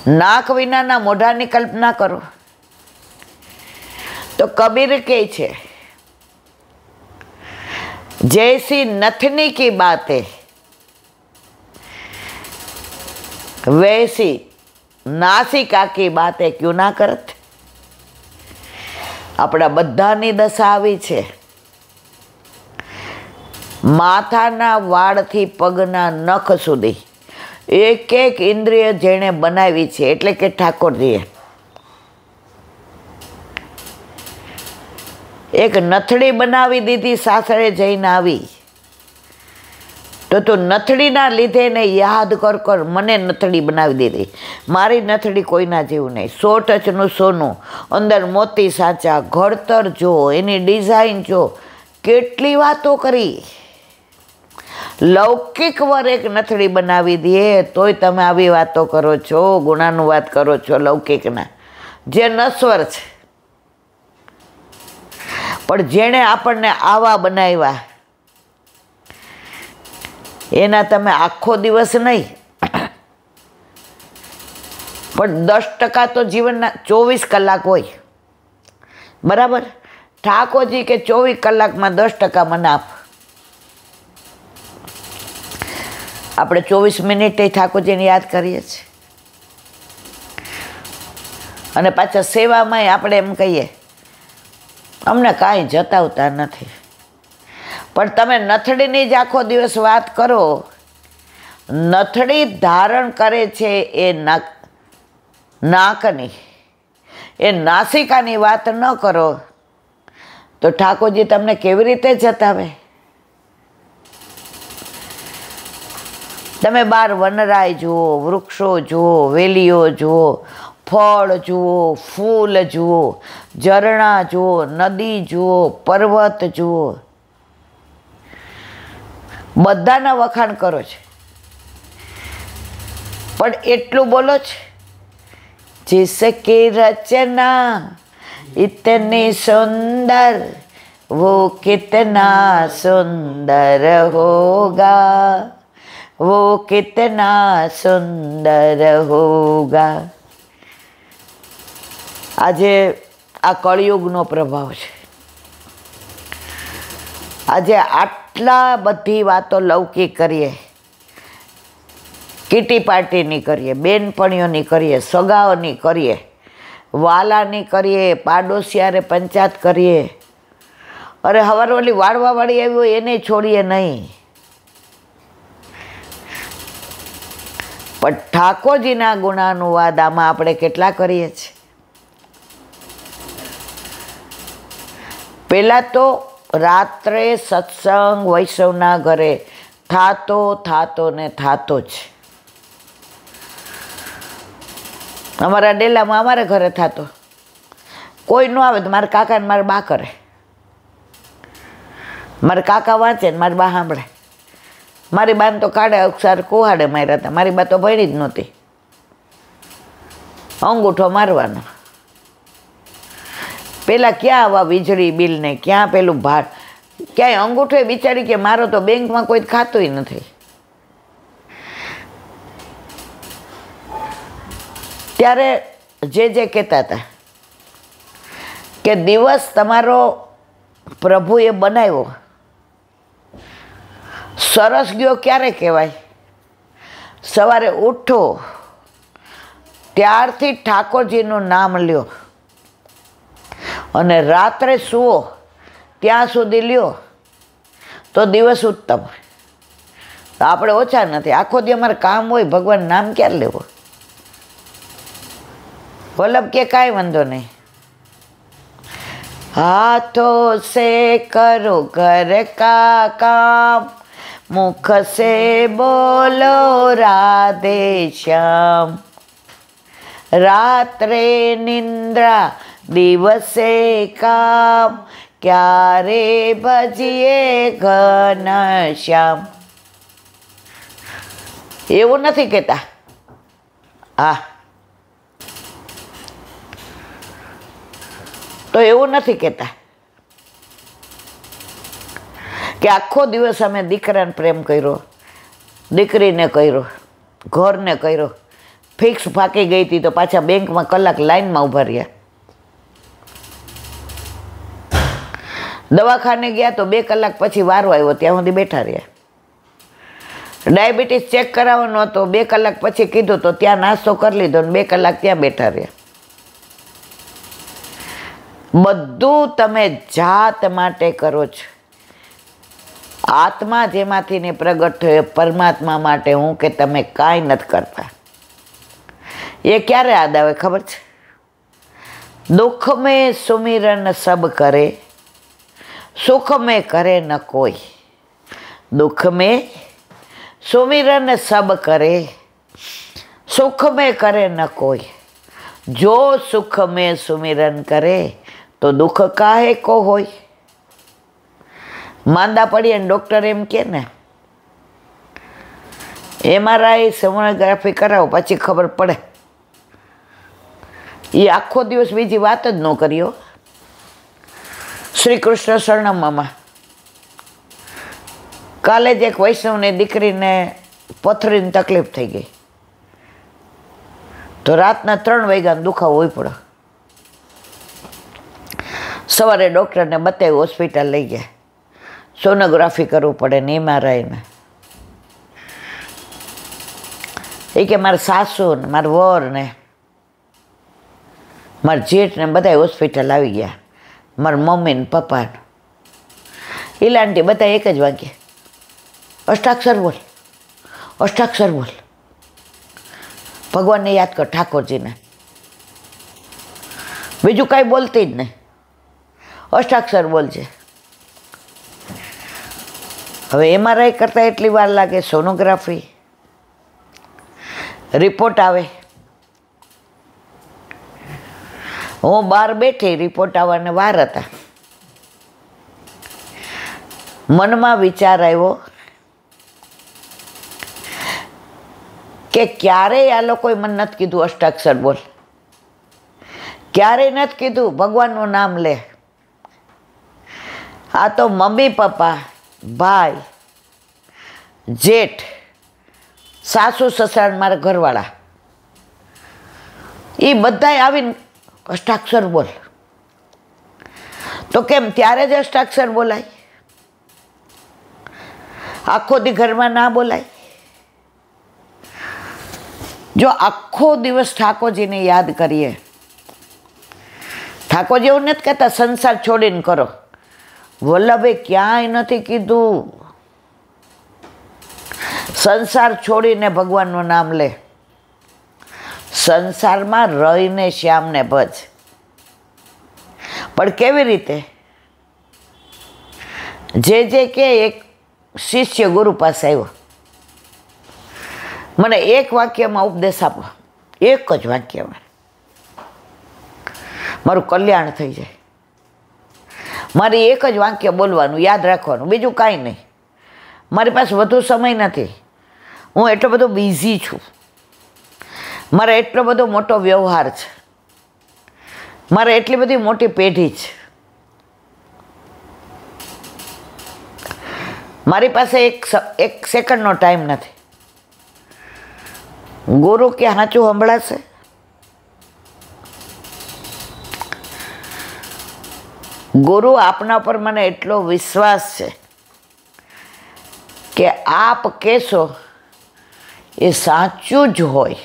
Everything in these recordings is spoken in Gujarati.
નાક વિનાના મોઢાની કલ્પના કરો તો કબીર કહે છે, जैसी नथनी की बातें वैसी नासिका की बातें क्यों ना करत। આપણા બધાની દશા આવી છે. માથાના વાળથી પગના નખ સુધી એક એક ઇન્દ્રિય જેણે બનાવી છે, એટલે કે ઠાકોરજીએ એક નથડી બનાવી દીધી. સાસરે જઈને આવી તો તું નથડીના લીધે ને યાદ કર કર, મને નથડી બનાવી દીધી. મારી નથડી કોઈના જેવું નહીં. 100 ટચનું સોનું, અંદર મોતી સાચા, ઘડતર જો, એની ડિઝાઇન જો, કેટલી વાતો કરી. લૌકિક વર એક નથડી બનાવી દે તોય તમે આવી વાતો કરો છો, ગુણાનું વાત કરો છો લૌકિકના, જે નશ્વર છે. પણ જેણે આપણને આવા બનાવ્યા એના તમે આખો દિવસ નહીં પણ 10% તો જીવનના 24 કલાક હોય. બરાબર? ઠાકોરજી કે 24 કલાકમાં 10% મને આપ. આપણે 24 મિનિટે ઠાકોરજીને યાદ કરીએ છીએ અને પાછા સેવામાં આપણે એમ કહીએ અમને કાંઈ જતાવતા નથી. પણ તમે નથડીની જ આખો દિવસ વાત કરો. નથડી ધારણ કરે છે એ નાકની, એ નાસિકાની વાત ન કરો તો ઠાકોરજી તમને કેવી રીતે જતાવે? તમે બહાર વનરાય જુઓ, વૃક્ષો જુઓ, વેલીઓ જુઓ, ફળ જુઓ, ફૂલ જુઓ, ઝરણા જુઓ, નદી જુઓ, પર્વત જુઓ, બધાના વખાણ કરો છે. પણ એટલું બોલો છે, जिसकी रचना इतनी सुंदर वो कितना सुंदर होगा, वो कितना सुंदर होगा. આજે આ કળિયુગનો પ્રભાવ છે. આજે આટલા બધી વાતો લૌકિક કરીએ, કીટી પાર્ટીની કરીએ, બેનપણીઓની કરીએ, સગાઓની કરીએ, વાલાની કરીએ, પાડોશિયારે પંચાયત કરીએ. અરે હવારે ઓલી વાળવાવાળી આવી હોય એને છોડીએ નહીં. પણ ઠાકોરજીના ગુણાનુવાદ આમાં આપણે કેટલા કરીએ છીએ? પહેલાં તો રાત્રે સત્સંગ વૈષ્ણવના ઘરે થાતો ને થાતો જ. અમારા ડેલામાં અમારા ઘરે થતો. કોઈ ન આવે તો મારા કાકા ને મારા બા કરે. મારા કાકા વાંચે ને મારી બા સાંભળે. મારી બાને તો કાળે અક્ષર કુહાડે માર્યા હતા. મારી બા તો ભણી જ નહોતી. અંગૂઠો મારવાનો. પેલા ક્યાં આવા વીજળી બિલ ને ક્યાં પેલું ભાડ, ક્યાંય અંગૂઠો બિચારી કે મારો તો બેંકમાં કોઈ ખાતુંય નથી. ત્યારે જે કહેતા હતા કે દિવસ તમારો પ્રભુએ બનાવ્યો સરસ ગયો ક્યારે કહેવાય? સવારે ઉઠો ત્યારથી ઠાકોરજીનું નામ લ્યો અને રાત્રે સૂવો ત્યાં સુધી લ્યો તો દિવસ ઉત્તમ. આપણે ઓછા નથી. આખો દી અમારે કામ હોય, ભગવાન નામ ક્યારે લેવો? વલ્લભ કે કાંઈ વાંધો નહીં, હાથો સે કરો ઘર કા કામ, મુખ સે બોલો રાધે શ્યામ, રાત્રે નિંદ્રા દિવસે કામ, ક્યારે ભજીએ ઘન શ્યામ. એવું નથી કહેતા. હા, તો એવું નથી કહેતા કે આખો દિવસ અમે દીકરાને પ્રેમ કર્યો, દીકરીને કર્યો, ઘરને કર્યો, ફિક્સ ફાંકી ગઈ હતી તો પાછા બેંકમાં કલાક લાઈનમાં ઊભા રહ્યા. દવાખાને ગયા તો 2 કલાક પછી વારો આવ્યો, ત્યાં સુધી બેઠા રહ્યા. ડાયાબિટીસ ચેક કરાવવાનો હતો, 2 કલાક પછી કીધું તો ત્યાં નાસ્તો કરી લીધો ને 2 કલાક ત્યાં બેઠા રહ્યા. બધું તમે જાત માટે કરો છો. આત્મા જેમાંથી ને પ્રગટ થયો પરમાત્મા માટે હું કે તમે કાંઈ નથી કરતા. એ ક્યારે યાદ આવે ખબર છે? દુઃખ મેં સુમિરન સબ કરે, સુખ મેં કરે ન કોઈ. દુઃખ મેં સુમિરન સબ કરે, સુખ મેં કરે ન કોઈ. જો સુખ મેં સુમિરન કરે તો દુઃખ કાહે કો હોય. માંદા પડીએ ને ડૉક્ટર એમ કે ને MRI સોનોગ્રાફી કરાવો પછી ખબર પડે. એ આખો દિવસ બીજી વાત જ ન કર્યો. શ્રી કૃષ્ણ શરણમમાં કાલે જ એક વૈષ્ણવની દીકરીને પથરીની તકલીફ થઈ ગઈ તો રાતના 3 વાગ્યાનો દુખાવો હોય પડે. સવારે ડૉક્ટરને બતાવી હોસ્પિટલ લઈ ગયા. સોનોગ્રાફી કરવું પડે ને MRI ને. એ કે મારા સાસુ ને મારા વર ને મારા જેઠ ને બધા હોસ્પિટલ આવી ગયા. મારા મમ્મી ને પપ્પા ને ઈલાંટી બધા એક જ વાગે અષ્ટાક્ષર બોલ, અષ્ટાક્ષર બોલ, ભગવાનને યાદ કર, ઠાકોરજીને. બીજું કાંઈ બોલતી જ નહીં, અષ્ટાક્ષર બોલજે. હવે MRI કરતાં એટલી વાર લાગે, સોનોગ્રાફી રિપોર્ટ આવે. હું બહાર બેઠી, રિપોર્ટ આવવાને વાર હતા. મનમાં વિચાર આવ્યો કે ક્યારેય આ લોકોએ મને નથી કીધું અષ્ટાક્ષર બોલ, ક્યારેય નથી કીધું ભગવાનનું નામ લે. આ તો મમ્મી પપ્પા, ભાઈ, જેઠ, સાસુ સસરા, મારા ઘરવાળા એ બધાય આવીને અષ્ટાક્ષર બોલ. તો કેમ ત્યારે જ અષ્ટાક્ષર બોલાય? આખો દી ઘરમાં ના બોલાય? જો આખો દિવસ ઠાકોરજીને યાદ કરીએ, ઠાકોરજી એવું નથી કહેતા સંસાર છોડીને કરો. વલ્લભે ક્યાંય નથી કીધું સંસાર છોડીને ભગવાનનું નામ લે. સંસારમાં રહીને શ્યામને ભજ. પણ કેવી રીતે? જે કે એક શિષ્ય ગુરુ પાસે આવ્યો, મને એક વાક્યમાં ઉપદેશ આપો, એક જ વાક્યમાં મારું કલ્યાણ થઈ જાય. મારી એક જ વાક્ય બોલવાનું, યાદ રાખવાનું, બીજું કાંઈ નહીં. મારી પાસે વધુ સમય નથી, હું એટલો બધો બિઝી છું, મારે એટલો બધો મોટો વ્યવહાર છે, મારે એટલી બધી મોટી પેઢી છે, મારી પાસે એક સેકન્ડનો ટાઈમ નથી. ગુરુ કે સાચું સંભળાશે? ગુરુ આપના પર મને એટલો વિશ્વાસ છે કે આપ કહેશો એ સાચું જ હોય.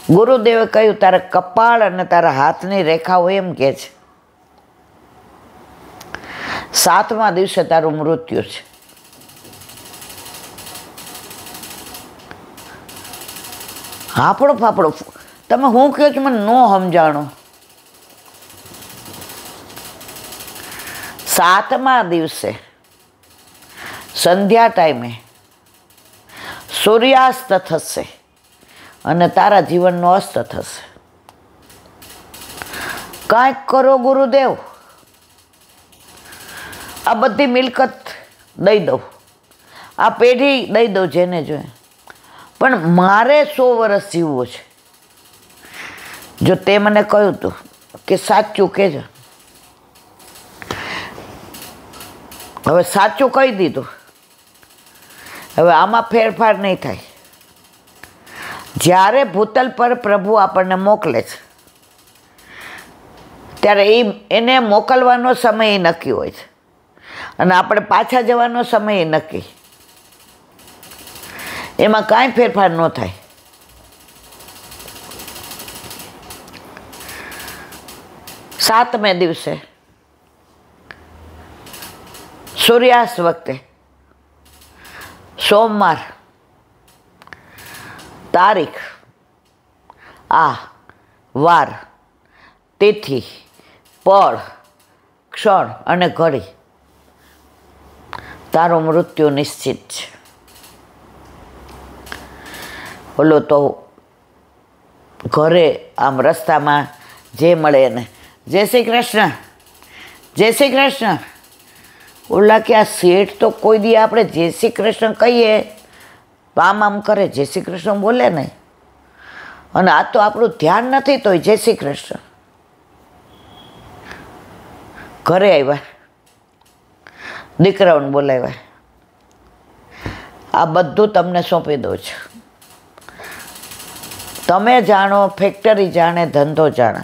ગુરુદેવે કહ્યું તારા કપાળ અને તારા હાથની રેખાઓ એમ કહે છે 7મા દિવસે તારું મૃત્યુ છે. હાફળો ફાફડો તમે હું કહો છો મને ન સમજાણો. 7મા દિવસે સંધ્યા ટાઈમે સૂર્યાસ્ત થશે અને તારા જીવનનો અસ્ત થશે. કાંઈક કરો ગુરુદેવ, આ બધી મિલકત દઈ દઉં, આ પેઢી દઈ દઉં જેને જોઈએ, પણ મારે 100 વર્ષ જીવવું છે. જો તે મને કહ્યું હતું કે સાચું કહેજો, હવે સાચું કહી દીધું, હવે આમાં ફેરફાર નહીં થાય. જ્યારે ભૂતલ પર પ્રભુ આપણને મોકલે છે ત્યારે એને મોકલવાનો સમય નક્કી હોય છે અને આપણે પાછા જવાનો સમય નક્કી. એમાં કાંઈ ફેરફાર ન થાય. સાતમે દિવસે સૂર્યાસ્ત વખતે સોમવાર, તારીખ, વાર, તિથિ, પળ, ક્ષણ અને ઘડી, તારું મૃત્યુ નિશ્ચિત છે. ઓલો તો ઘરે આમ રસ્તામાં જે મળે એને જય શ્રી કૃષ્ણ, જય શ્રી કૃષ્ણ. ઓલા કે આ શેઠ તો કોઈ દી આપણે જય શ્રી કૃષ્ણ કહીએ આમ કરે, જય શ્રી કૃષ્ણ બોલે નહીં. અને આ તો આપણું ધ્યાન નથી તોય જય શ્રી કૃષ્ણ. ઘરે આવ્યા, દીકરાઓને બોલાવ્યા. આ બધું તમને સોંપી દઉં છું. તમે જાણો, ફેક્ટરી જાણે, ધંધો જાણે,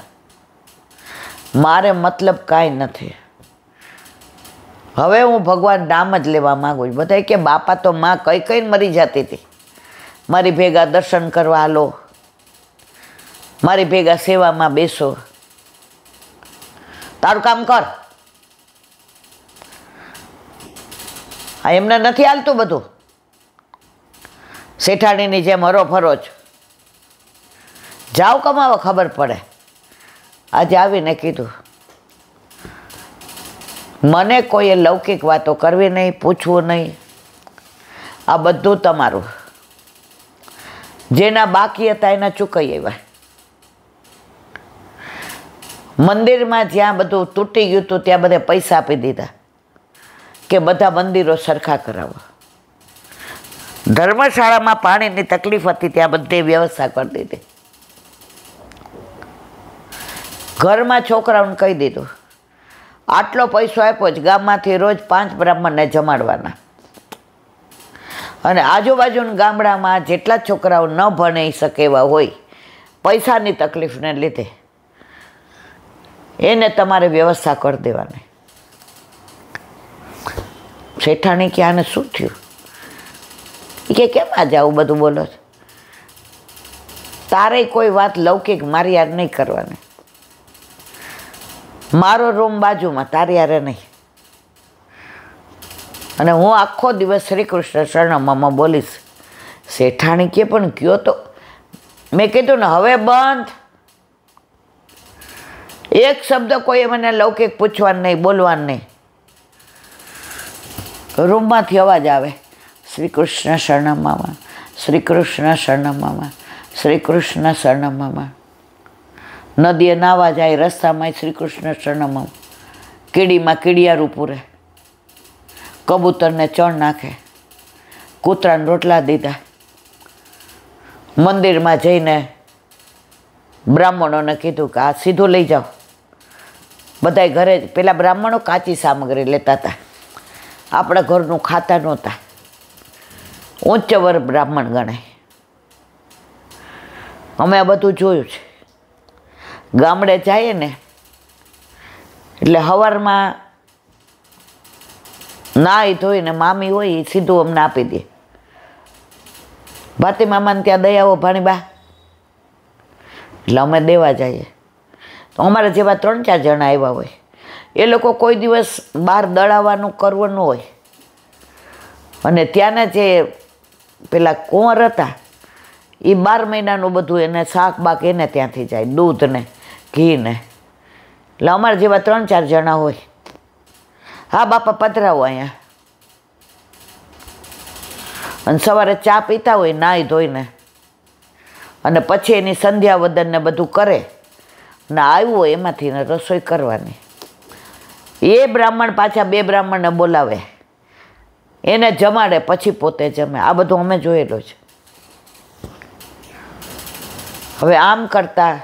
મારે મતલબ કાંઈ નથી. હવે હું ભગવાન નામ જ લેવા માગું છું. બધા કે બાપા તો માં કઈ કઈને મરી જતી હતી, મારી ભેગા દર્શન કરવા હાલો, મારી ભેગા સેવામાં બેસો, તારું કામ કર. આ એમને નથી હાલતું બધું. શેઠાણીની જેમ હરો ફરો જ જાઓ કમાવા, ખબર પડે. આજે આવીને કીધું મને કોઈએ લૌકિક વાતો કરવી નહીં, પૂછવું નહીં. આ બધું તમારું. જેના બાકી હતા એના ચૂકવી આવ્યા. મંદિરમાં જ્યાં બધું તૂટી ગયું હતું ત્યાં બધે પૈસા આપી દીધા કે બધા મંદિરો સરખા કરાવો. ધર્મશાળામાં પાણીની તકલીફ હતી ત્યાં બધે વ્યવસ્થા કરી દીધી. ઘરમાં છોકરાઓને કહી દીધું આટલો પૈસો આપ્યો જ ગામમાંથી રોજ 5 બ્રાહ્મણને જમાડવાના. અને આજુબાજુના ગામડામાં જેટલા છોકરાઓ ન ભણી શકે એવા હોય પૈસાની તકલીફને લીધે એને તમારે વ્યવસ્થા કરી દેવાની. શેઠાણી કે આને શું થયું? એ કે કેમ આજે આવું બધું બોલો છો? તારે કોઈ વાત લૌકિક મારી યાર નહીં કરવાની. મારો રૂમ બાજુમાં, તારી યારે નહીં. અને હું આખો દિવસ શ્રી કૃષ્ણ શરણમમાં બોલીશ. શેઠાણી કે પણ કયો તો. મેં કીધું ને હવે બંધ. એક શબ્દ કોઈએ મને લૌકિક પૂછવાનું નહીં, બોલવાનું નહીં. રૂમમાંથી અવાજ આવે શ્રી કૃષ્ણ શરણમમાં, શ્રી કૃષ્ણ શરણમમાં, શ્રી કૃષ્ણ શરણમમાં. નદીએ નાવા જાય, રસ્તામાં શ્રી કૃષ્ણ શરણમમાં. કીડીમાં કીડિયારું પૂરે, કબૂતરને ચણ નાખે, કૂતરાને રોટલા દીધા. મંદિરમાં જઈને બ્રાહ્મણોને કીધું કે આ સીધું લઈ જાઓ. બધાય ઘરે પેલા બ્રાહ્મણો કાચી સામગ્રી લેતા હતા, આપણા ઘરનું ખાતા નહોતા. ઉચ્ચ વર્ગ બ્રાહ્મણ ગણાય. અમે આ બધું જોયું છે. ગામડે જઈએ ને એટલે સવારમાં નાહી ધોઈને મામી હોય એ સીધું અમને આપી દે. ભાતી મામાને ત્યાં દયાવો ભાણીબા, એટલે અમે દેવા જઈએ. તો અમારા જેવા 3-4 જણા આવ્યા હોય, એ લોકો કોઈ દિવસ બહાર દળાવવાનું કરવું ન હોય. અને ત્યાંના જે પેલા કુંવર હતા એ 12 મહિનાનું બધું એને શાક બાક એને ત્યાંથી જાય, દૂધ ને ઘી ને. એટલે અમારા જેવા 3-4 જણા હોય. હા બાપા પધરાવો અહીંયા. અને સવારે ચા પીતા હોય નાહી ધોઈને, અને પછી એની સંધ્યા વદન ને બધું કરે ને આવ્યું હોય એમાંથી ને રસોઈ કરવાની. એ બ્રાહ્મણ પાછા 2 બ્રાહ્મણને બોલાવે, એને જમાડે, પછી પોતે જમે. આ બધું અમે જોયેલું છે. હવે આમ કરતા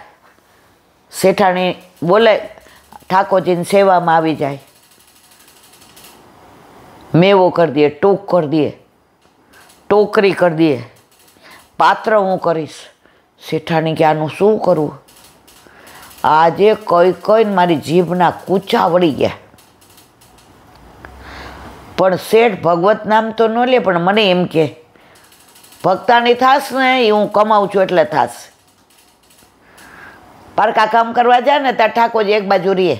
શેઠાણી બોલે ઠાકોરજીની સેવામાં આવી જાય, મેવો કરી દે, ટૂંક કરી દે, ટોકરી કરી દે, પાત્ર હું કરીશ, શેઠાણી કે આનું શું કરવું? આજે કઈ મારી જીભના કૂચા વળી ગયા. પણ શેઠ ભગવત નામ તો ન લે, પણ મને એમ કે ભક્તાની થાસ ને એ હું કમાઉં છું એટલે થાસ. પારકા કામ કરવા જાય ને ત્યાં ઠાકોરજી એક બાજુ રીએ,